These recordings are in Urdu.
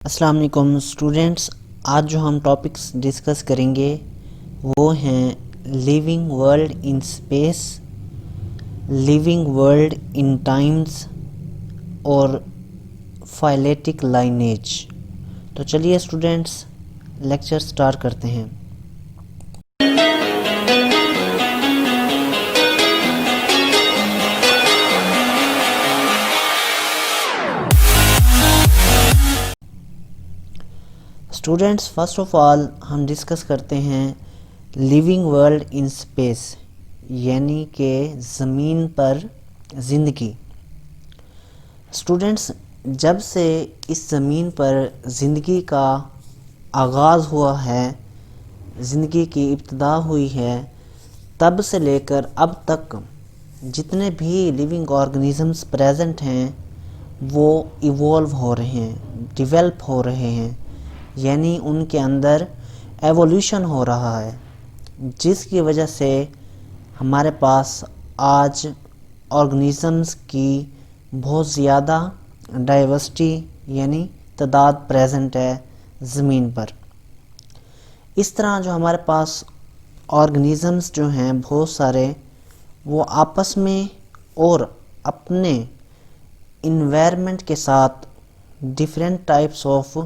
السلام علیکم اسٹوڈینٹس، آج جو ہم ٹاپکس ڈسکس کریں گے وہ ہیں living world in space, living world in times اور فائلیٹک لائنیج۔ تو چلیے اسٹوڈینٹس لیکچر سٹارٹ کرتے ہیں۔ اسٹوڈینٹس فرسٹ آف آل ہم ڈسکس کرتے ہیں لیونگ ورلڈ ان اسپیس، یعنی کہ زمین پر زندگی۔ اسٹوڈینٹس، جب سے اس زمین پر زندگی کا آغاز ہوا ہے، زندگی کی ابتدا ہوئی ہے، تب سے لے کر اب تک جتنے بھی لیونگ آرگنیزمز پریزنٹ ہیں وہ ایوولو ہو رہے ہیں، ڈیولپ ہو رہے ہیں، یعنی ان کے اندر ایوولوشن ہو رہا ہے، جس کی وجہ سے ہمارے پاس آج آرگنیزمز کی بہت زیادہ ڈائیورسٹی یعنی تعداد پریزنٹ ہے زمین پر۔ اس طرح جو ہمارے پاس آرگنیزمز جو ہیں بہت سارے، وہ آپس میں اور اپنے انوائرمنٹ کے ساتھ ڈیفرنٹ ٹائپس آف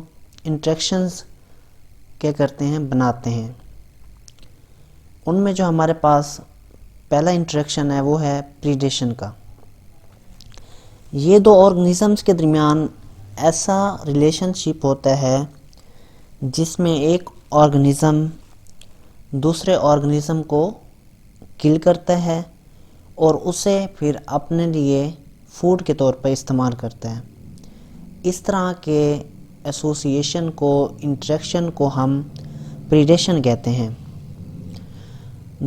انٹریکشنز کیا کرتے ہیں، بناتے ہیں۔ ان میں جو ہمارے پاس پہلا انٹریکشن ہے وہ ہے پریڈیشن کا۔ یہ دو آرگنیزمز کے درمیان ایسا ریلیشن شپ ہوتا ہے جس میں ایک آرگنیزم دوسرے آرگنیزم کو کل کرتا ہے اور اسے پھر اپنے لیے فوڈ کے طور پر استعمال کرتا ہے۔ اس طرح کے ایسوسیشن کو، انٹریکشن کو ہم پریڈیشن کہتے ہیں۔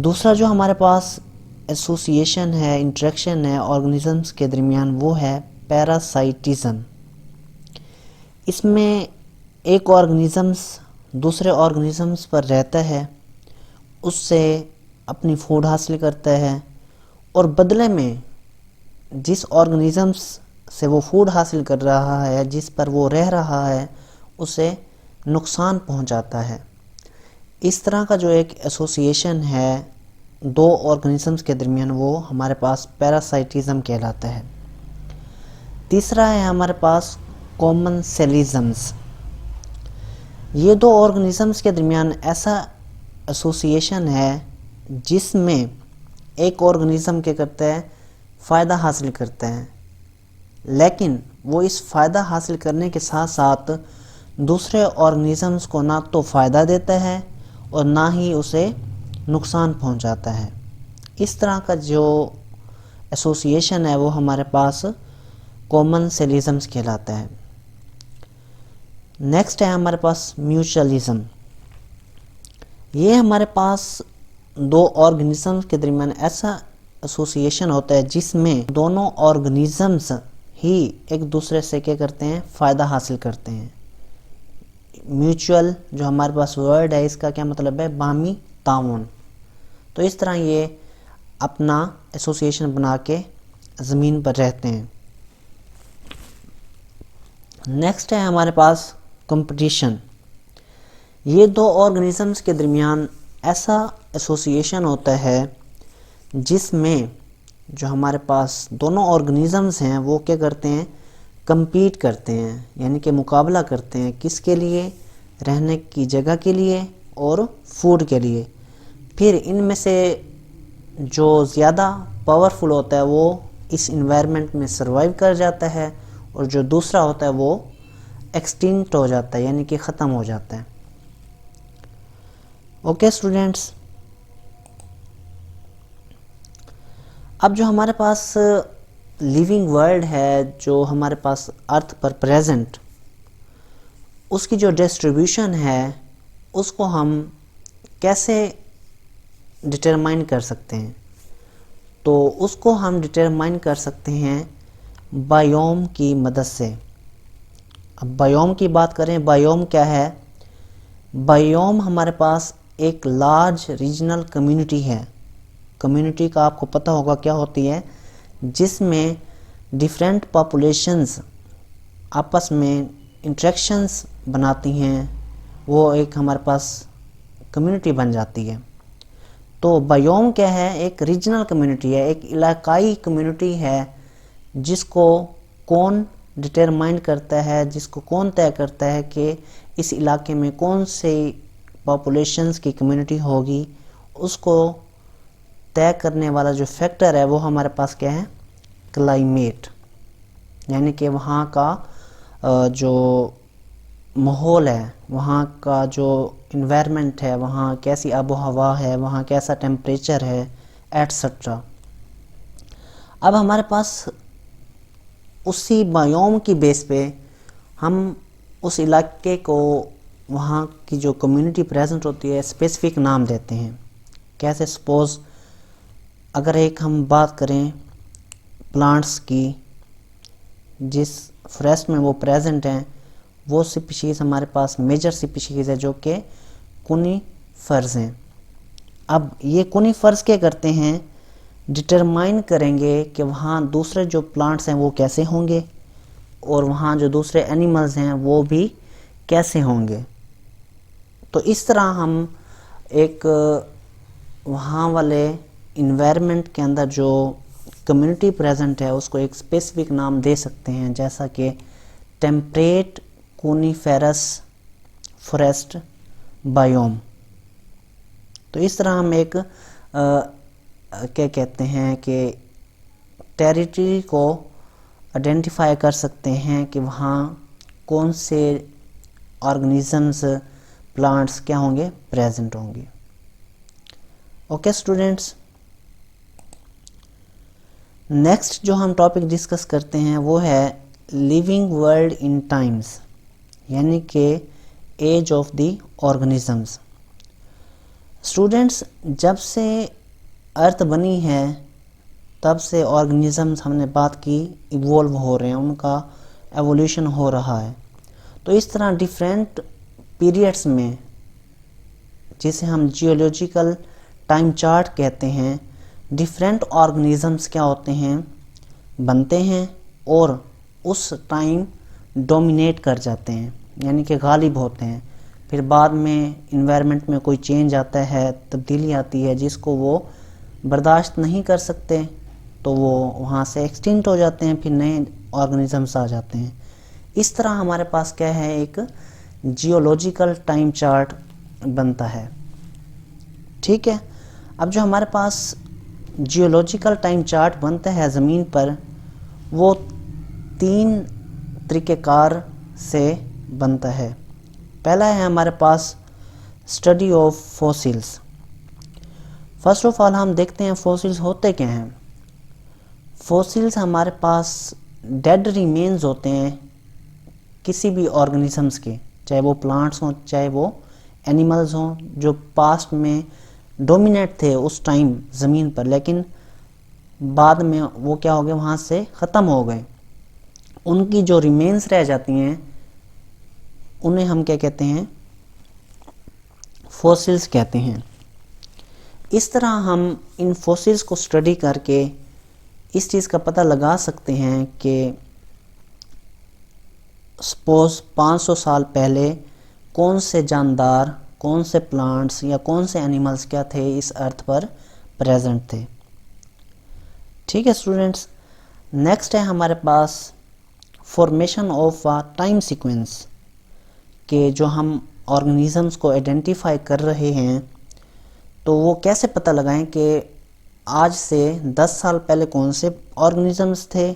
دوسرا جو ہمارے پاس ایسوسیشن ہے، انٹریکشن ہے آرگنیزمز کے درمیان، وہ ہے پیراسائٹزم۔ اس میں ایک آرگنیزمز دوسرے آرگنیزمز پر رہتا ہے، اس سے اپنی فوڈ حاصل کرتا ہے، اور بدلے میں جس آرگنیزمز سے وہ فوڈ حاصل کر رہا ہے، جس پر وہ رہ رہا ہے، اسے نقصان پہنچاتا ہے۔ اس طرح کا جو ایک ایسوسیشن ہے دو آرگنیزمز کے درمیان، وہ ہمارے پاس پیراسائٹزم کہلاتا ہے۔ تیسرا ہے ہمارے پاس کومنسلیزمز۔ یہ دو آرگنیزمز کے درمیان ایسا ایسوسیشن ہے جس میں ایک آرگنیزم کیا کرتا ہے، فائدہ حاصل کرتا ہے، لیکن وہ اس فائدہ حاصل کرنے کے ساتھ ساتھ دوسرے آرگنیزمز کو نہ تو فائدہ دیتا ہے اور نہ ہی اسے نقصان پہنچاتا ہے۔ اس طرح کا جو ایسوسیشن ہے وہ ہمارے پاس کومنسلیزمز کہلاتا ہے۔ نیکسٹ ہے ہمارے پاس میوچلزم۔ یہ ہمارے پاس دو آرگنیزمز کے درمیان ایسا ایسوسیشن ہوتا ہے جس میں دونوں آرگنیزمز ہی ایک دوسرے سے کیا کرتے ہیں، فائدہ حاصل کرتے ہیں۔ میوچل جو ہمارے پاس ورڈ ہے، اس کا کیا مطلب ہے، باہمی تعاون۔ تو اس طرح یہ اپنا ایسوسیشن بنا کے زمین پر رہتے ہیں۔ نیکسٹ ہے ہمارے پاس کمپٹیشن۔ یہ دو آرگنیزمز کے درمیان ایسا ایسوسیشن ہوتا ہے جس میں جو ہمارے پاس دونوں آرگنیزمز ہیں وہ کیا کرتے ہیں، کمپیٹ کرتے ہیں، یعنی کہ مقابلہ کرتے ہیں، کس کے لیے، رہنے کی جگہ کے لیے اور فوڈ کے لیے۔ پھر ان میں سے جو زیادہ پاورفل ہوتا ہے وہ اس انوائرمنٹ میں سروائیو کر جاتا ہے، اور جو دوسرا ہوتا ہے وہ ایکسٹنکٹ ہو جاتا ہے، یعنی کہ ختم ہو جاتا ہے۔ اوکے اسٹوڈینٹس، اب جو ہمارے پاس لیونگ ورلڈ ہے، جو ہمارے پاس ارتھ پر پریزنٹ، اس کی جو ڈسٹریبیوشن ہے اس کو ہم کیسے ڈٹرمائن کر سکتے ہیں؟ تو اس کو ہم ڈٹرمائن کر سکتے ہیں بائیوم کی مدد سے۔ اب بائیوم کی بات کریں، بائیوم کیا ہے؟ بائیوم ہمارے پاس ایک لارج ریجنل کمیونٹی ہے۔ کمیونٹی کا آپ کو پتہ ہوگا کیا ہوتی ہے، جس میں ڈیفرنٹ پاپولیشنز آپس میں انٹریکشنز بناتی ہیں وہ ایک ہمارے پاس کمیونٹی بن جاتی ہے۔ تو بایوم کیا ہے؟ ایک ریجنل کمیونٹی ہے، ایک علاقائی کمیونٹی ہے جس کو کون ڈٹرمائن کرتا ہے، جس کو کون طے کرتا ہے کہ اس علاقے میں کون سی پاپولیشنز کی کمیونٹی ہوگی۔ اس کو طے کرنے والا جو فیکٹر ہے وہ ہمارے پاس کیا ہے؟ کلائمیٹ، یعنی کہ وہاں کا جو ماحول ہے، وہاں کا جو انوائرمنٹ ہے، وہاں کیسی آب و ہوا ہے، وہاں کیسا ٹیمپریچر ہے، ایٹسٹرا۔ اب ہمارے پاس اسی بایوم کی بیس پہ ہم اس علاقے کو، وہاں کی جو کمیونٹی پریزنٹ ہوتی ہے، اسپیسیفک نام دیتے ہیں۔ کیسے؟ سپوز اگر ایک ہم بات کریں پلانٹس کی، جس فوریسٹ میں وہ پریزنٹ ہیں، وہ سپیشیز ہمارے پاس میجر سپیشیز ہے جو کہ کونیفرز ہیں۔ اب یہ کونیفرز کیا کرتے ہیں؟ ڈٹرمائن کریں گے کہ وہاں دوسرے جو پلانٹس ہیں وہ کیسے ہوں گے، اور وہاں جو دوسرے اینیملز ہیں وہ بھی کیسے ہوں گے۔ تو اس طرح ہم ایک وہاں والے انوائرمنٹ کے اندر جو کمیونٹی پریزنٹ ہے اس کو ایک اسپیسیفک نام دے سکتے ہیں، جیسا کہ ٹیمپریٹ کونیفیرس فوریسٹ بایوم۔ تو اس طرح ہم ایک کیا کہتے ہیں کہ ٹیریٹری کو آئیڈینٹیفائی کر سکتے ہیں کہ وہاں کون سے آرگنیزمز، پلانٹس کیا ہوں گے؟ پریزنٹ ہوں گے۔ اوکے اسٹوڈنٹس، نیکسٹ جو ہم ٹاپک ڈسکس کرتے ہیں وہ ہے لیونگ ورلڈ ان ٹائمز، یعنی کہ age of the organisms. Students, جب سے ارتھ بنی ہے تب سے آرگنیزمز، ہم نے بات کی، ایوولو ہو رہے ہیں، ان کا ایولیوشن ہو رہا ہے۔ تو اس طرح ڈیفرینٹ پیریڈز میں، جسے ہم جیولوجیکل ٹائم چارٹ کہتے ہیں، ڈیفرینٹ آرگنیزمز کیا ہوتے ہیں؟ بنتے ہیں اور اس ٹائم ڈومینیٹ کر جاتے ہیں، یعنی کہ غالب ہوتے ہیں۔ پھر بعد میں انوائرمنٹ میں کوئی چینج آتا ہے، تبدیلی آتی ہے جس کو وہ برداشت نہیں کر سکتے، تو وہ وہاں سے ایکسٹنکٹ ہو جاتے ہیں، پھر نئے آرگنیزمز آ جاتے ہیں۔ اس طرح ہمارے پاس کیا ہے؟ ایک جیولوجیکل ٹائم چارٹ بنتا ہے۔ ٹھیک ہے، اب جو ہمارے پاس جیولوجیکل ٹائم چارٹ بنتا ہے زمین پر، وہ 3 طریقہ کار سے بنتا ہے۔ پہلا ہے ہمارے پاس study of fossils. First of all ہم دیکھتے ہیں فوسلز ہوتے کیا ہیں۔ فوسلز ہمارے پاس ڈیڈ ریمینز ہوتے ہیں کسی بھی آرگنیزمز کے، چاہے وہ پلانٹس ہوں، چاہے وہ اینیملز ہوں، جو پاسٹ میں ڈومینیٹ تھے اس ٹائم زمین پر، لیکن بعد میں وہ کیا ہو گئے؟ وہاں سے ختم ہو گئے۔ ان کی جو ریمینز رہ جاتی ہیں انہیں ہم کیا کہتے ہیں؟ فوسلز کہتے ہیں۔ اس طرح ہم ان فوسلز کو اسٹڈی کر کے اس چیز کا پتہ لگا سکتے ہیں کہ سپوز 500 سال پہلے کون سے جاندار، کون سے پلانٹس یا کون سے اینیملز کیا تھے اس ارتھ پر پریزنٹ تھے۔ ٹھیک ہے اسٹوڈنٹس، نیکسٹ ہے ہمارے پاس فارمیشن آف ٹائم سیکوینس، کہ جو ہم آرگنیزمز کو آئیڈینٹیفائی کر رہے ہیں تو وہ کیسے پتہ لگائیں کہ آج سے 10 سال پہلے کون سے آرگنیزمز تھے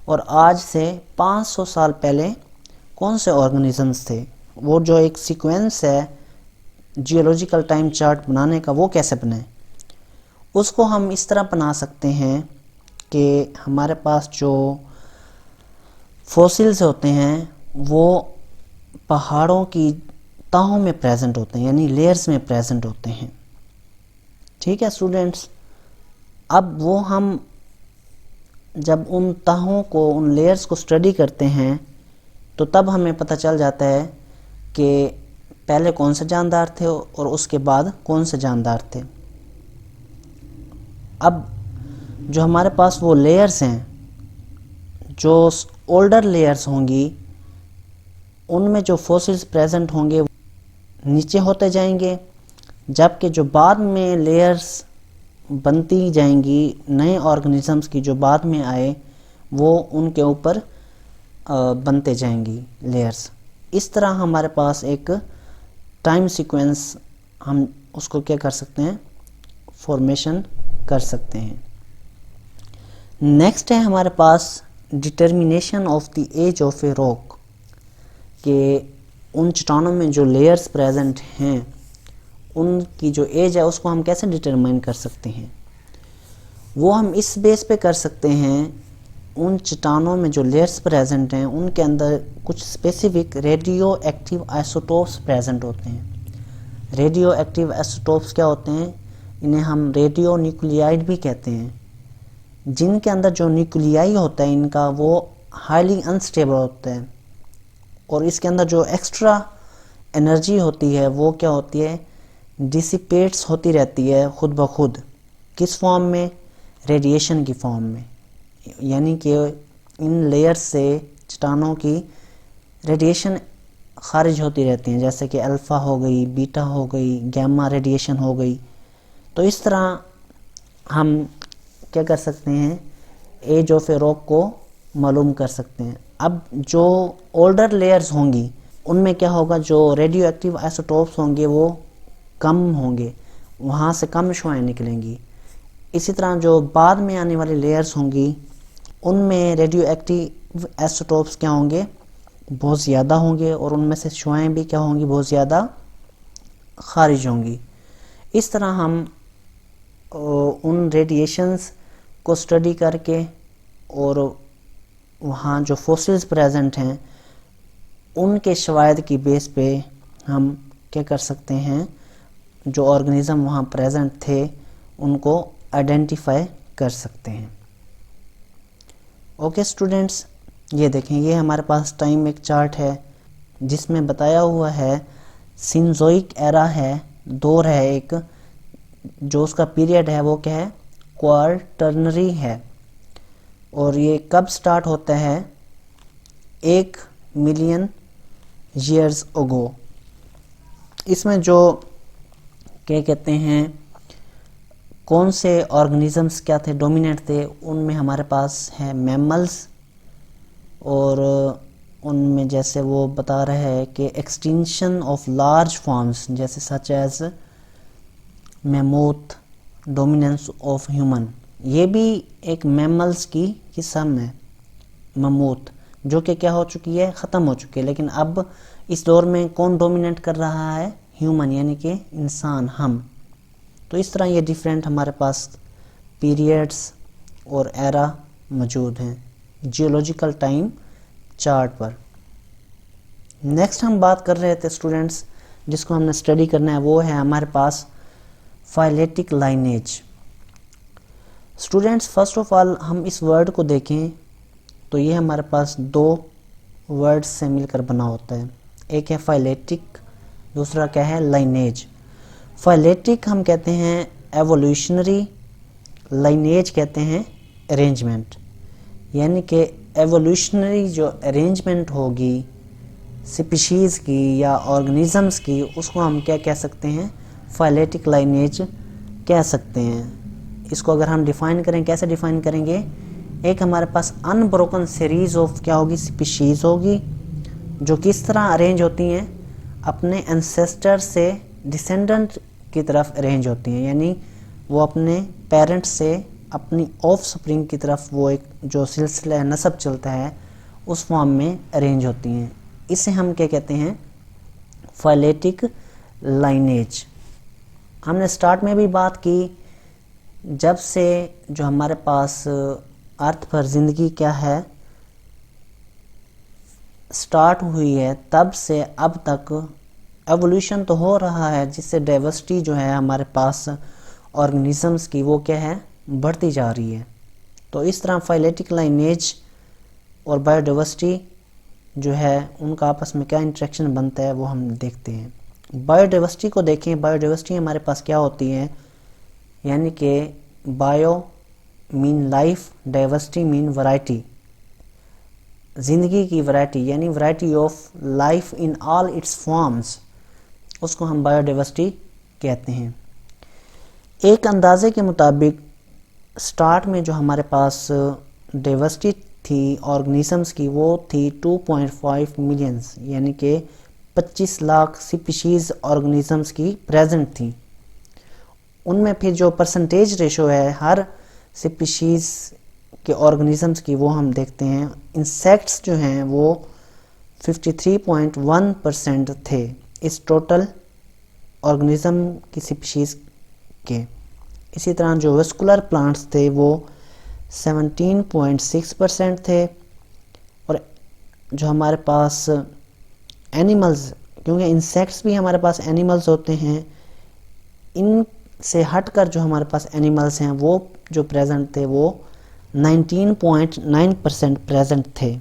اور آج سے 500 سال پہلے کون سے آرگنیزمز تھے۔ وہ جو ایک سیکوینس ہے جیولوجیکل ٹائم چارٹ بنانے کا، وہ کیسے بنائیں؟ اس کو ہم اس طرح بنا سکتے ہیں کہ ہمارے پاس جو فوسلز ہوتے ہیں وہ پہاڑوں کی تہوں میں پریزنٹ ہوتے ہیں، یعنی لیئرز میں پریزنٹ ہوتے ہیں۔ ٹھیک ہے اسٹوڈنٹس، اب وہ ہم جب ان تہوں کو، ان لیئرز کو اسٹڈی کرتے ہیں تو تب ہمیں پتہ چل جاتا ہے کہ پہلے کون سے جاندار تھے اور اس کے بعد کون سے جاندار تھے۔ اب جو ہمارے پاس وہ لیئرز ہیں، جو اولڈر لیئرز ہوں گی، ان میں جو فوسلز پریزنٹ ہوں گے نیچے ہوتے جائیں گے، جبکہ جو بعد میں لیئرز بنتی جائیں گی نئے آرگنزمز کی جو بعد میں آئے وہ ان کے اوپر بنتے جائیں گی لیئرز. اس طرح ہمارے پاس ایک ٹائم سیکوینس ہم اس کو کیا کر سکتے ہیں، فارمیشن کر سکتے ہیں. نیکسٹ ہے ہمارے پاس determination of the age of a rock, کہ ان چٹانوں میں جو لیئرز پریزنٹ ہیں ان کی جو ایج ہے اس کو ہم کیسے ڈٹرمائن کر سکتے ہیں. وہ ہم اس بیس پہ کر سکتے ہیں، ان چٹانوں میں جو لیئرز پریزنٹ ہیں ان کے اندر کچھ specific radio active isotopes present ہوتے ہیں. ریڈیو ایکٹیو آئسوٹوپس کیا ہوتے ہیں؟ انہیں ہم ریڈیو نیوکلیائڈ بھی کہتے ہیں، جن کے اندر جو نیوکلیائی ہوتا ہے ان کا وہ ہائیلی انسٹیبل ہوتا ہے، اور اس کے اندر جو ایکسٹرا انرجی ہوتی ہے وہ کیا ہوتی ہے، ڈیسیپیٹس ہوتی رہتی ہے خود بخود. کس فارم میں؟ ریڈیشن کی فارم میں. یعنی کہ ان لیئر سے چٹانوں کی ریڈیشن خارج ہوتی رہتی ہیں، جیسے کہ الفا ہو گئی، بیٹا ہو گئی، گیما ریڈیشن ہو گئی. تو اس طرح ہم کیا کر سکتے ہیں، ایج آف اے راک کو معلوم کر سکتے ہیں. اب جو اولڈر لیئرز ہوں گی ان میں کیا ہوگا، جو ریڈیو ایکٹیو آئسوٹوپس ہوں گے وہ کم ہوں گے، وہاں سے کم شعاعیں نکلیں گی. اسی طرح جو بعد میں آنے والی لیئرز ہوں گی ان میں ریڈیو ایکٹیو آئسوٹوپس کیا ہوں گے، بہت زیادہ ہوں گے، اور ان میں سے شعاعیں بھی کیا ہوں گی، بہت زیادہ خارج ہوں گی. اس طرح ہم ان ریڈیشنز کو اسٹڈی کر کے اور وہاں جو فوسلز پریزنٹ ہیں ان کے شواہد کی بیس پہ ہم کیا کر سکتے ہیں، جو آرگنزم وہاں پریزنٹ تھے ان کو آئیڈینٹیفائی کر سکتے ہیں. اوکے اسٹوڈنٹس، یہ دیکھیں یہ ہمارے پاس ٹائم ایک چارٹ ہے جس میں بتایا ہوا ہے سینزوئک ایرا ہے، دور ہے ایک، جو اس کا پیریڈ ہے وہ کیا ہے، کوارٹرنری ہے، اور یہ کب سٹارٹ ہوتا ہے، 1,000,000 ایئرز اگو. اس میں جو کیا کہتے ہیں کون سے آرگنزمز کیا تھے، ڈومیننٹ تھے، ان میں ہمارے پاس ہے میملز، اور ان میں جیسے وہ بتا رہا ہے کہ ایکسٹینشن آف لارج فارمز جیسے such as mammoth, dominance of human, یہ بھی ایک میملز کی قسم ہے میموتھ، جو کہ کیا ہو چکی ہے، ختم ہو چکی ہے. لیکن اب اس دور میں کون ڈومیننٹ کر رہا ہے، ہیومن، یعنی کہ انسان، ہم. تو اس طرح یہ ڈیفرنٹ ہمارے پاس پیریڈز اور ایرا موجود ہیں جیولوجیکل ٹائم چارٹ پر. نیکسٹ ہم بات کر رہے تھے اسٹوڈنٹس، جس کو ہم نے اسٹڈی کرنا ہے، وہ ہے ہمارے پاس phyletic لائنیج. Students first of all ہم اس ورڈ کو دیکھیں تو یہ ہمارے پاس دو ورڈ سے مل کر بنا ہوتا ہے، ایک ہے فائلیٹک، دوسرا کیا ہے، لائنیج. فائلیٹک ہم کہتے ہیں ایوولوشنری، لائنیج کہتے ہیں ارینجمنٹ. یعنی کہ ایوولوشنری جو ارینجمنٹ ہوگی سپیشیز کی یا آرگنزمز کی، اس کو ہم کیا کہہ سکتے ہیں، فائلیٹک لائنیج کہہ سکتے ہیں. اس کو اگر ہم ڈیفائن کریں، کیسے ڈیفائن کریں گے، ایک ہمارے پاس ان بروکن سیریز آف کیا ہوگی، سپیشیز ہوگی، جو کس طرح ارینج ہوتی ہیں، اپنے انسیسٹر سے ڈسینڈنٹ کی طرف ارینج ہوتی ہیں. یعنی وہ اپنے پیرنٹ سے اپنی آف سپرنگ کی طرف وہ ایک جو سلسلہ نسب چلتا ہے اس فارم میں ارینج ہوتی ہیں. اسے ہم کیا کہتے ہیں، فائلیٹک لائنیج. ہم نے سٹارٹ میں بھی بات کی، جب سے جو ہمارے پاس ارتھ پر زندگی کیا ہے سٹارٹ ہوئی ہے، تب سے اب تک ایوولوشن تو ہو رہا ہے، جس سے ڈائیورسٹی جو ہے ہمارے پاس آرگنزمز کی وہ کیا ہے، بڑھتی جا رہی ہے. تو اس طرح فائلیٹک لائنیج اور بایو ڈائیورسٹی جو ہے ان کا آپس میں کیا انٹریکشن بنتا ہے وہ ہم دیکھتے ہیں. بایو ڈائیورسٹی کو دیکھیں. بایو ڈائیورسٹی ہمارے پاس کیا ہوتی ہے، یعنی کہ bio mean life, diversity mean variety. زندگی کی ورائٹی یعنی variety of life in all its forms, اس کو ہم بایو ڈائیورسٹی کہتے ہیں۔ ایک اندازے کے مطابق سٹارٹ میں جو ہمارے پاس ڈائیورسٹی تھی آرگنیزمز کی وہ تھی 2.5 ملینز، یعنی کہ 25 لاکھ سپیشیز آرگنیزمز کی پریزنٹ تھی۔ ان میں پھر جو پرسنٹیج ریشو ہے ہر سپیشیز کے آرگنیزمز کی وہ ہم دیکھتے ہیں۔ انسیکٹس جو ہیں وہ 53.1% تھے اس ٹوٹل آرگنیزم کی سپیشیز کے۔ اسی طرح جو ویسکولر پلانٹس تھے وہ 17.6% تھے، اور جو ہمارے پاس اینیملز، کیونکہ انسیکٹس بھی ہمارے پاس اینیملز ہوتے ہیں، ان سے ہٹ کر جو ہمارے پاس اینیملز ہیں وہ جو پریزنٹ تھے وہ 19.9% پریزنٹ تھے۔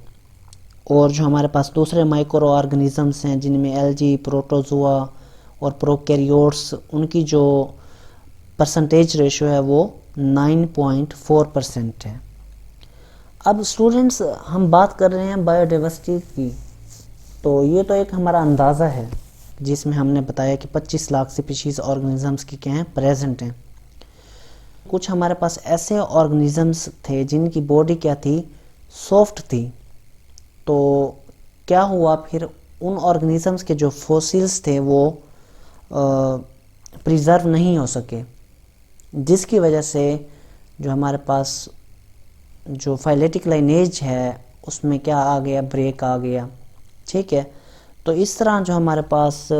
اور جو ہمارے پاس دوسرے مائکرو آرگنیزمز ہیں جن میں الجی، پروٹوزوا اور پروکیریوٹس، ان کی جو پرسنٹیج ریشو ہے وہ 9.4% ہے۔ اب اسٹوڈنٹس ہم بات کر رہے ہیں بایو ڈائیورسٹی کی، تو یہ تو ایک ہمارا اندازہ ہے جس میں ہم نے بتایا کہ 25 لاکھ سپیشیز آرگنیزمز کی کیا ہیں پریزنٹ ہیں۔ کچھ ہمارے پاس ایسے آرگنیزمز تھے جن کی باڈی کیا تھی، سافٹ تھی، تو کیا ہوا پھر ان آرگنیزمز کے جو فوسلز تھے وہ پریزرو نہیں ہو سکے، جس کی وجہ سے جو ہمارے پاس جو فائلیٹک لائنیج ہے اس میں کیا آ گیا، بریک آ گیا، ٹھیک ہے۔ تو اس طرح جو ہمارے پاس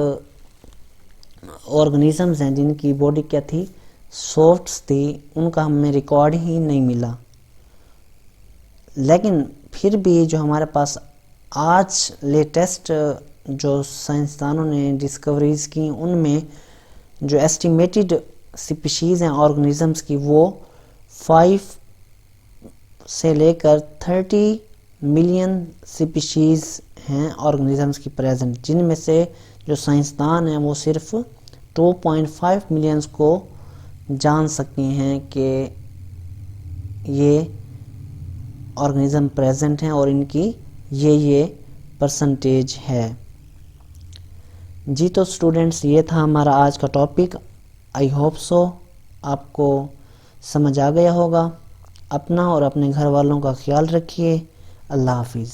آرگنیزمز ہیں جن کی باڈی کیا تھی، سافٹس تھی، ان کا ہمیں ریکارڈ ہی نہیں ملا۔ لیکن پھر بھی جو ہمارے پاس آج لیٹسٹ جو سائنسدانوں نے ڈسکوریز کی، ان میں جو ایسٹیمیٹڈ سپیشیز ہیں آرگنیزمز کی وہ 5 سے لے کر 30 ملین سپیشیز ہیں آرگنیزمز کی پریزنٹ، جن میں سے جو سائنسدان ہیں وہ صرف 2.5 ملینز کو جان سکتے ہیں کہ یہ آرگنیزم پریزنٹ ہیں اور ان کی یہ پرسنٹیج ہے۔ جی تو اسٹوڈنٹس یہ تھا ہمارا آج کا ٹاپک، آئی ہوپ سو آپ کو سمجھ آ گیا ہوگا۔ اپنا اور اپنے گھر والوں کا خیال رکھیے۔ اللہ حافظ۔